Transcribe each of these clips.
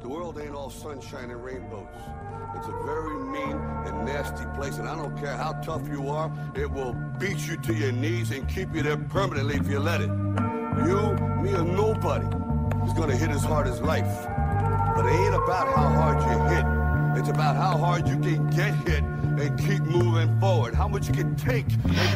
The world ain't all sunshine and rainbows. It's a very mean and nasty place, and I don't care how tough you are, it will beat you to your knees and keep you there permanently if you let it. You, me, or nobody is gonna hit as hard as life. But it ain't about how hard you hit. It's about how hard you can get hit and keep moving forward. How much you can take.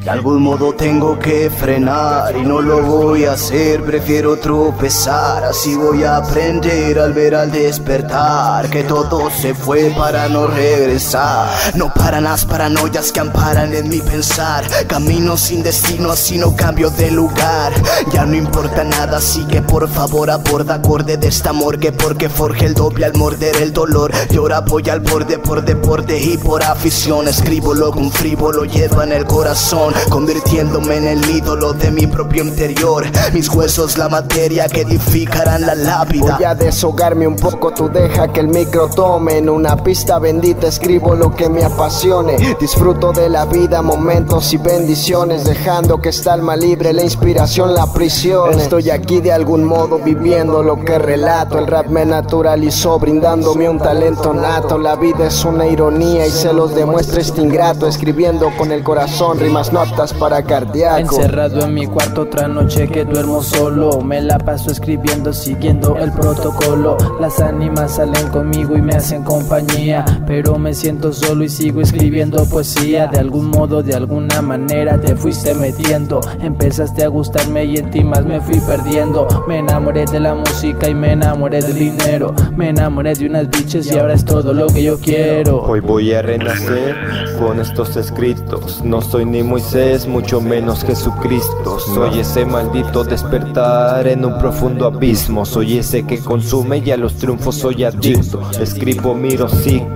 De algún modo tengo que frenar y no lo voy a hacer, prefiero tropezar. Así voy a aprender al ver al despertar que todo se fue para no regresar. No paran las paranoias que amparan en mi pensar. Camino sin destino, así no cambio de lugar. Ya no importa nada, así que por favor aborda acorde de este amor que porque forje el doble al morder el dolor. Y ahora voy al borde por deporte y por afición. Escribo lo que un frívolo lleva en el corazón, convirtiéndome en el ídolo de mi propio interior. Mis huesos la materia que edificarán la lápida. Voy a deshogarme un poco, tú deja que el micro tome. En una pista bendita escribo lo que me apasione. Disfruto de la vida, momentos y bendiciones, dejando que esta alma libre la inspiración la prisione. Estoy aquí de algún modo viviendo lo que relato. El rap me naturalizó brindándome un talento nato. La vida es una ironía y se los demuestra este ingrato, escribiendo con el corazón rimas no aptas para cardíaco. Encerrado en mi cuarto otra noche que duermo solo, me la paso escribiendo siguiendo el protocolo. Las ánimas salen conmigo y me hacen compañía, pero me siento solo y sigo escribiendo poesía. De algún modo, de alguna manera te fuiste metiendo, empezaste a gustarme y en ti más me fui perdiendo. Me enamoré de la música y me enamoré del dinero, me enamoré de unas biches y ahora es todo lo que yo quiero. Hoy voy a renacer con estos escritos. No soy ni Moisés, mucho menos Jesucristo. Soy ese maldito despertar en un profundo abismo. Soy ese que consume y a los triunfos soy adicto. Escribo, miro, sigo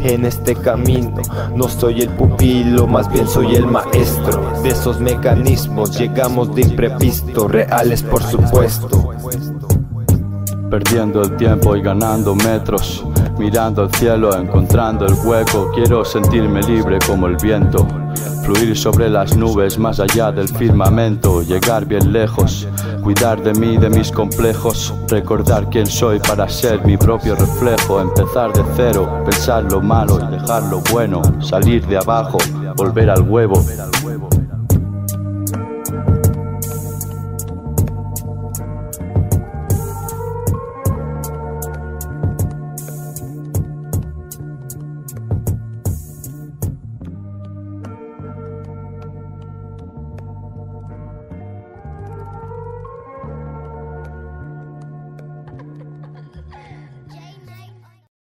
en este camino. No soy el pupilo, más bien soy el maestro de esos mecanismos. Llegamos de imprevisto, reales por supuesto. Perdiendo el tiempo y ganando metros, mirando al cielo, encontrando el hueco. Quiero sentirme libre como el viento, fluir sobre las nubes más allá del firmamento, llegar bien lejos, cuidar de mí, de mis complejos, recordar quién soy para ser mi propio reflejo, empezar de cero, pensar lo malo y dejar lo bueno, salir de abajo, volver al huevo.